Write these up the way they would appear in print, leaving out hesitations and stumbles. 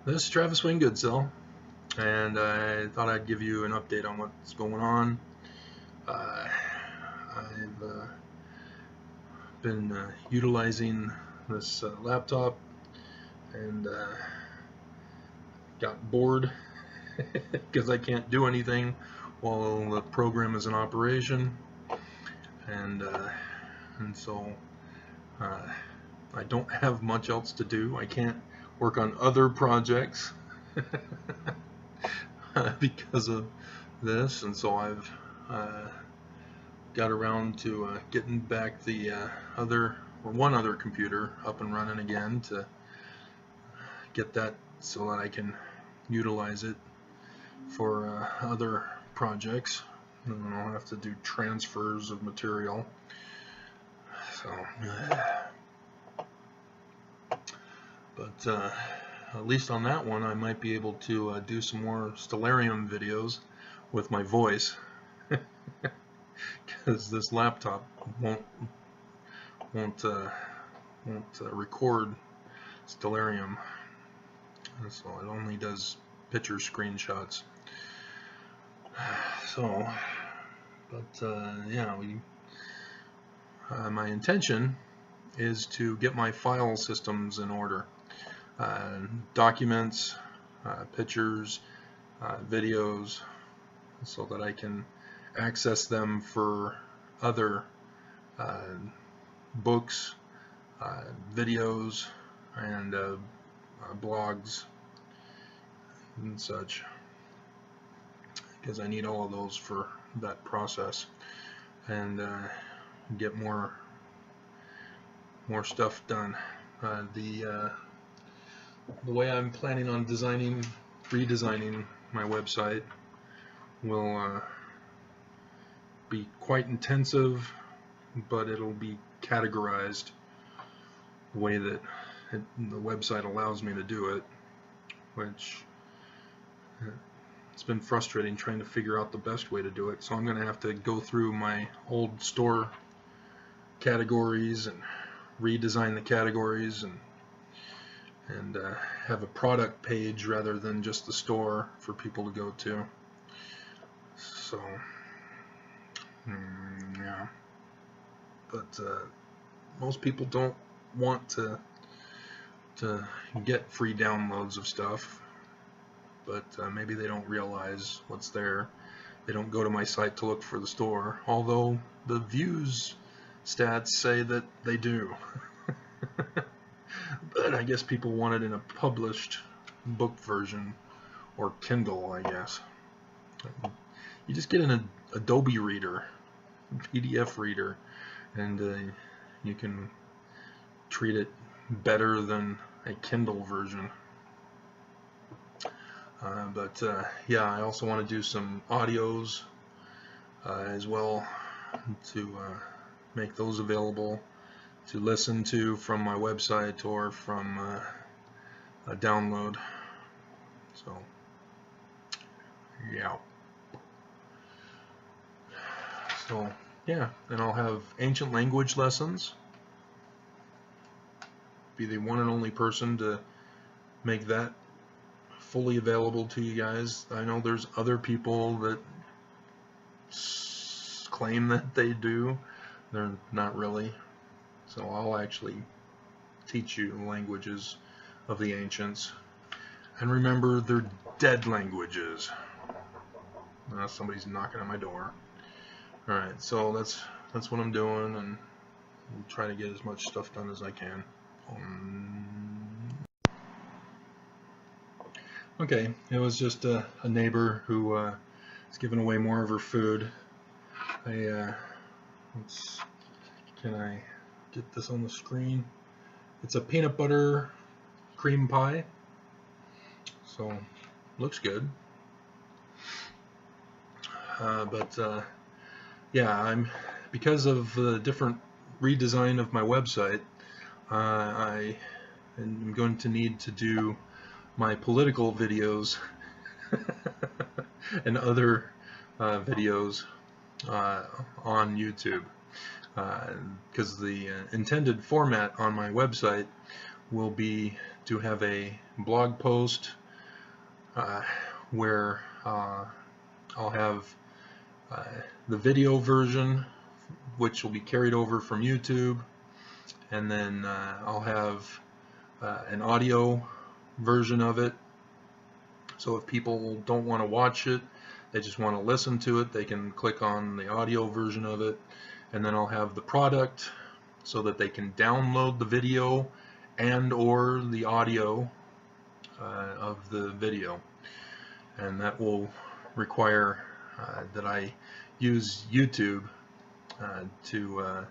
This is Travis Wayne Goodsell, and I thought I'd give you an update on what's going on. I've been utilizing this laptop and got bored because I can't do anything while the program is in operation, and so I don't have much else to do. I can't work on other projects because of this, and so I've got around to getting back the one other computer up and running again to get that so that I can utilize it for other projects, and I'll have to do transfers of material. So but at least on that one I might be able to do some more Stellarium videos with my voice, because this laptop won't record Stellarium, so it only does picture screenshots. So, but yeah, my intention is to get my file systems in order. Documents, pictures, videos, so that I can access them for other books, videos, and blogs and such, because I need all of those for that process, and get more stuff done. The way I'm planning on redesigning my website will be quite intensive, but it'll be categorized the way that the website allows me to do it, which it's been frustrating trying to figure out the best way to do it. So I'm going to have to go through my old store categories and redesign the categories, and have a product page rather than just the store for people to go to. So yeah, but most people don't want to get free downloads of stuff, but maybe they don't realize what's there. They don't go to my site to look for the store, although the views stats say that they do. But I guess people want it in a published book version, or Kindle, I guess. You just get an Adobe reader, PDF reader, and you can treat it better than a Kindle version. But yeah, I also want to do some audios as well, to make those available to listen to from my website or from a download. So yeah. So yeah, and I'll have ancient language lessons. Be the one and only person to make that fully available to you guys. I know there's other people that claim that they do. They're not really. So I'll actually teach you the languages of the ancients. And remember, they're dead languages. Somebody's knocking at my door. Alright, so that's what I'm doing, and I'll try to get as much stuff done as I can. Okay, it was just a neighbor who is giving away more of her food. Can I get this on the screen? It's a peanut butter cream pie, so looks good. But yeah, because of the different redesign of my website, I am going to need to do my political videos and other videos on YouTube, because the intended format on my website will be to have a blog post where I'll have the video version, which will be carried over from YouTube, and then I'll have an audio version of it. So if people don't want to watch it, they just want to listen to it, they can click on the audio version of it, and then I'll have the product so that they can download the video and or the audio of the video, and that will require that I use YouTube to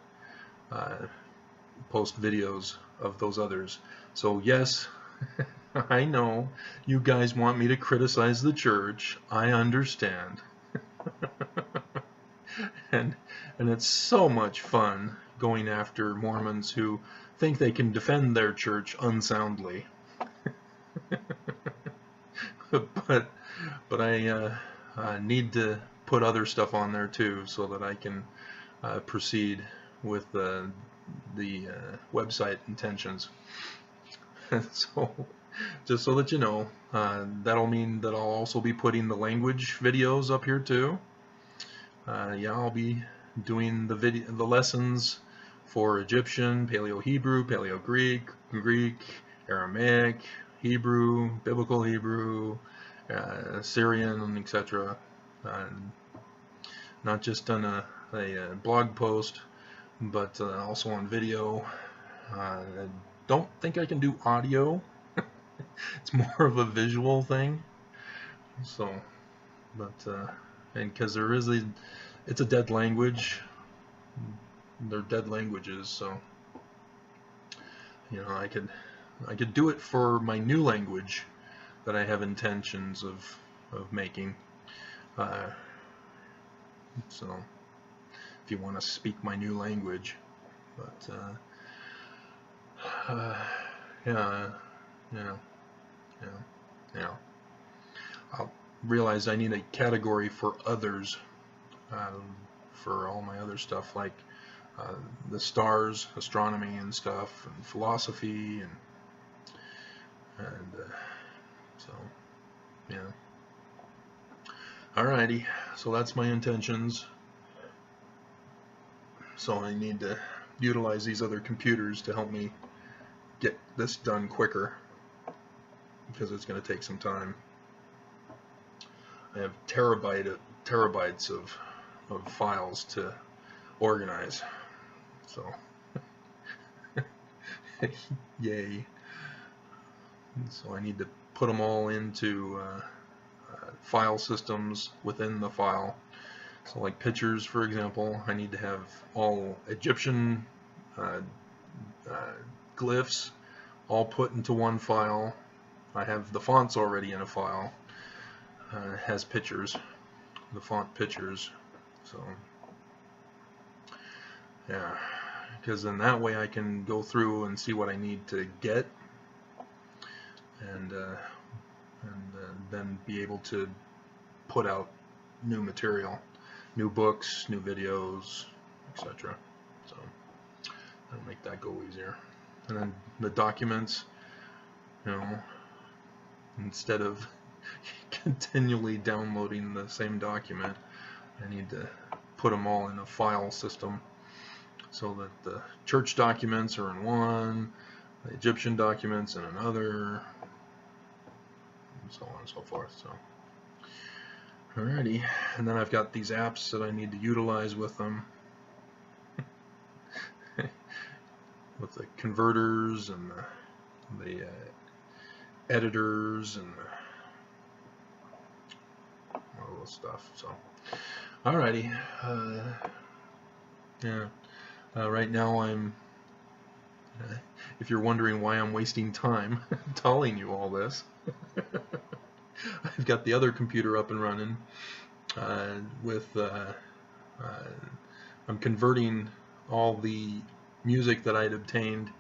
post videos of those others. So yes, I know you guys want me to criticize the church. I understand. and it's so much fun going after Mormons who think they can defend their church unsoundly. but I need to put other stuff on there too, so that I can proceed with the website intentions. So just so that you know, that'll mean that I'll also be putting the language videos up here too. Yeah, I'll be doing the lessons for Egyptian, Paleo-Hebrew, Paleo-Greek, Greek, Aramaic, Hebrew, Biblical Hebrew, Syrian, etc. Not just on a blog post, but also on video. I don't think I can do audio. It's more of a visual thing. So, but and because it's a dead language. They're dead languages, so you know, I could do it for my new language that I have intentions of making. So if you want to speak my new language, but yeah. I'll realize I need a category for others, for all my other stuff, like the stars, astronomy and stuff, and philosophy, and so yeah. Alrighty, so that's my intentions. So I need to utilize these other computers to help me get this done quicker, because it's going to take some time. I have terabytes of files to organize, so yay. So I need to put them all into file systems within the file. So like pictures, for example, I need to have all Egyptian glyphs all put into one file. I have the fonts already in a file. It has pictures, the font pictures. So yeah, because then that way I can go through and see what I need to get, and then be able to put out new material, new books, new videos, etc. So that'll make that go easier. And then the documents, you know, instead of continually downloading the same document, I need to put them all in a file system, so that the church documents are in one, the Egyptian documents in another, and so on and so forth. So alrighty, and then I've got these apps that I need to utilize with them, with the converters and the editors and all this stuff. So alrighty, yeah. Right now I'm, if you're wondering why I'm wasting time telling you all this, I've got the other computer up and running with, I'm converting all the music that I'd obtained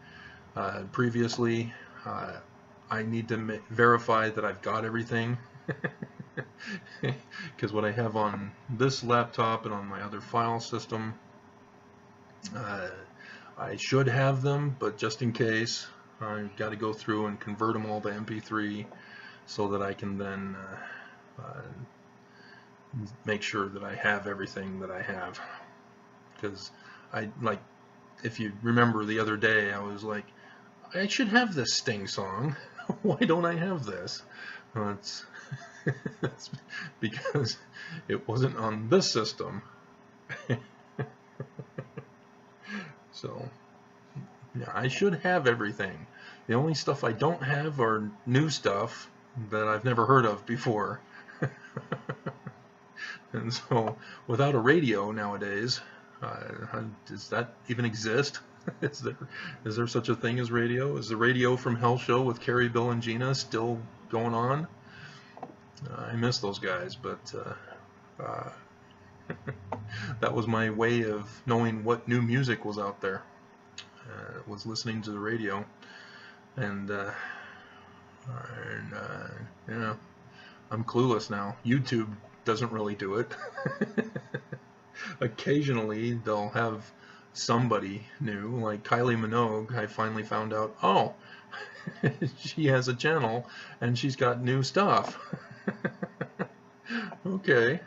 previously. I need to verify that I've got everything, because what I have on this laptop and on my other file system, I should have them, but just in case, I've got to go through and convert them all to MP3 so that I can then make sure that I have everything that I have. Because if you remember the other day, I was like, I should have this Sting song. Why don't I have this? Well, it's because it wasn't on this system. So, yeah, I should have everything. The only stuff I don't have are new stuff that I've never heard of before. And so, without a radio nowadays, does that even exist? Is there such a thing as radio? Is the Radio from Hell show with Carrie, Bill, and Gina still going on? I miss those guys, but that was my way of knowing what new music was out there. Was listening to the radio, and yeah, I'm clueless now. YouTube doesn't really do it. Occasionally they'll have somebody new, like Kylie Minogue. I finally found out, oh, she has a channel and she's got new stuff. Okay,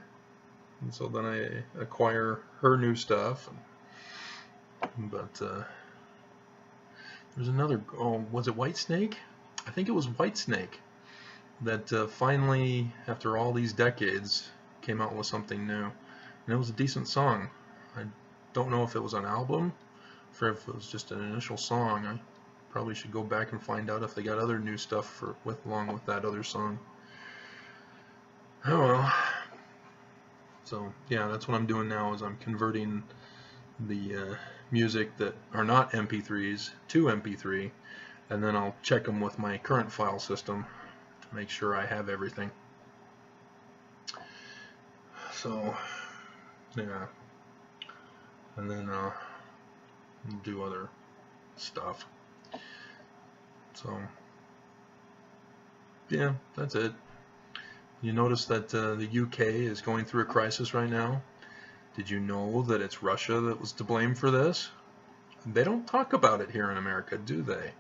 and so then I acquire her new stuff. But there's another, oh, was it Whitesnake? I think it was Whitesnake that finally, after all these decades, came out with something new. And it was a decent song. I don't know if it was an album or if it was just an initial song. I probably should go back and find out if they got other new stuff along with that other song. Oh well. So yeah, that's what I'm doing now, is I'm converting the music that are not MP3s to MP3, and then I'll check them with my current file system to make sure I have everything. So yeah, and then I'll do other stuff. So yeah, that's it. You notice that the UK is going through a crisis right now. Did you know that it's Russia that was to blame for this? They don't talk about it here in America, do they?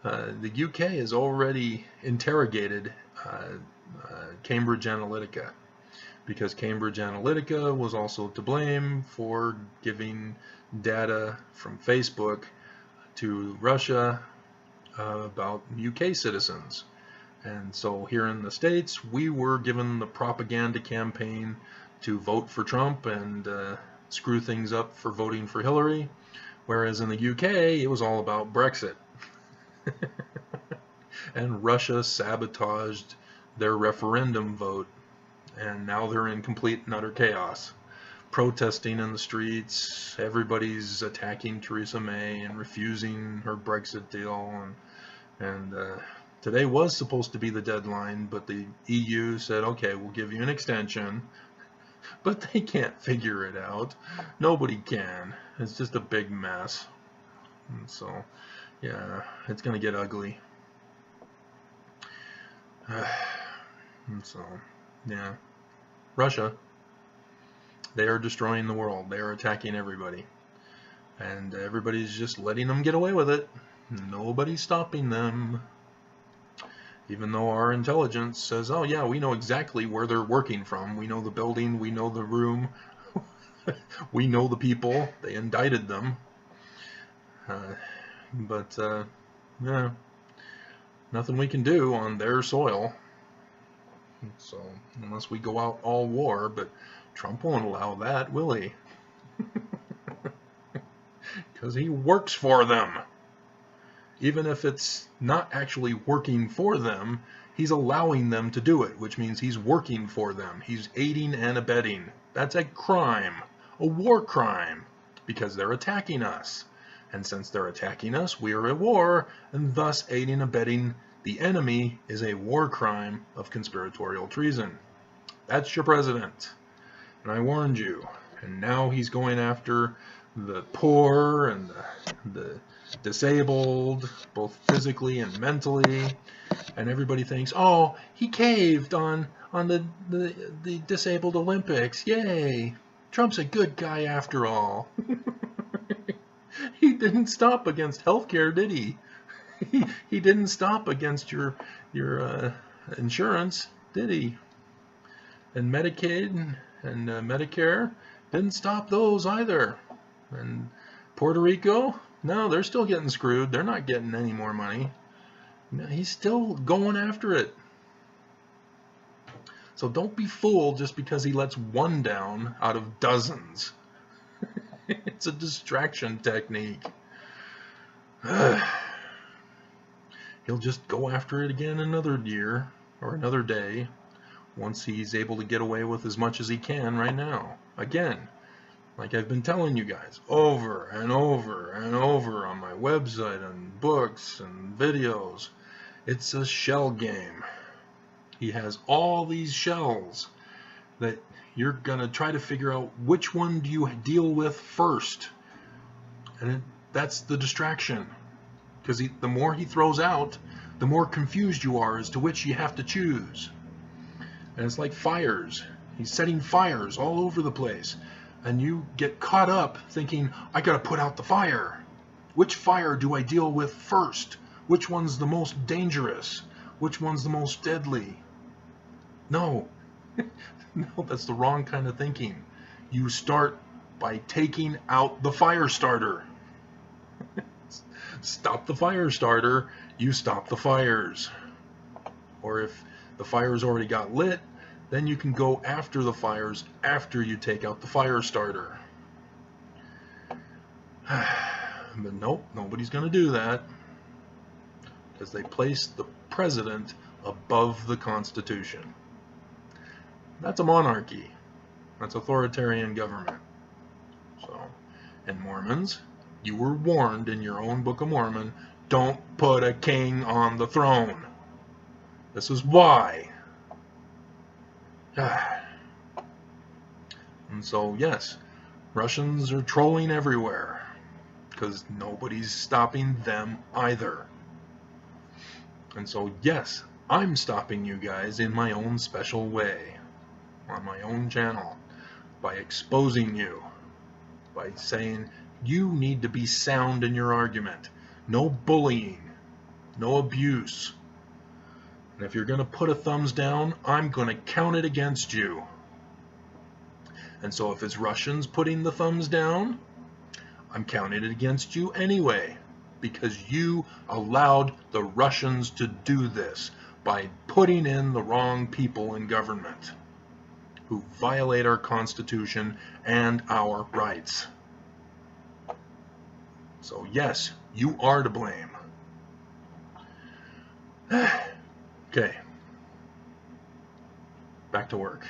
The UK has already interrogated Cambridge Analytica, because Cambridge Analytica was also to blame for giving data from Facebook to Russia about UK citizens. And so here in the States, we were given the propaganda campaign to vote for Trump and screw things up for voting for Hillary, whereas in the UK, it was all about Brexit. And Russia sabotaged their referendum vote, and now they're in complete and utter chaos. Protesting in the streets, everybody's attacking Theresa May and refusing her Brexit deal, and today was supposed to be the deadline, but the EU said, okay, we'll give you an extension. But they can't figure it out. Nobody can. It's just a big mess. And so, yeah, it's going to get ugly. And so, yeah. Russia, they are destroying the world. They are attacking everybody. And everybody's just letting them get away with it. Nobody's stopping them. Even though our intelligence says, oh yeah, we know exactly where they're working from. We know the building, we know the room, we know the people. They indicted them. But yeah, nothing we can do on their soil. So, unless we go out all war, but Trump won't allow that, will he? Because he works for them. Even if it's not actually working for them, he's allowing them to do it, which means he's working for them. He's aiding and abetting. That's a crime, a war crime, because they're attacking us. And since they're attacking us, we are at war, and thus aiding and abetting the enemy is a war crime of conspiratorial treason. That's your president. And I warned you. And now he's going after the poor and the disabled, both physically and mentally, and everybody thinks, oh, he caved on the disabled Olympics, yay, Trump's a good guy after all. He didn't stop against healthcare, did he? He didn't stop against your insurance, did he? And Medicaid and Medicare didn't stop those either. And Puerto Rico, no, they're still getting screwed. They're not getting any more money. He's still going after it. So don't be fooled just because he lets one down out of dozens. It's a distraction technique. He'll just go after it again another year or another day once he's able to get away with as much as he can right now. Again, like I've been telling you guys over and over and over on my website and books and videos, it's a shell game. He has all these shells that you're going to try to figure out which one do you deal with first. And that's the distraction. Because the more he throws out, the more confused you are as to which you have to choose. And it's like fires. He's setting fires all over the place. And you get caught up thinking, I got to put out the fire. Which fire do I deal with first? Which one's the most dangerous? Which one's the most deadly? No. No, that's the wrong kind of thinking. You start by taking out the fire starter. Stop the fire starter, you stop the fires. Or if the fires already got lit, then you can go after the fires after you take out the fire starter. But nope, nobody's going to do that. Because they place the president above the Constitution. That's a monarchy. That's authoritarian government. So, and Mormons, you were warned in your own Book of Mormon, don't put a king on the throne. This is why. And so, yes, Russians are trolling everywhere because nobody's stopping them either. And so, yes, I'm stopping you guys in my own special way, on my own channel, by exposing you, by saying you need to be sound in your argument. No bullying, no abuse. And if you're going to put a thumbs down, I'm going to count it against you. And so if it's Russians putting the thumbs down, I'm counting it against you anyway, because you allowed the Russians to do this by putting in the wrong people in government who violate our Constitution and our rights. So yes, you are to blame. Okay. Back to work.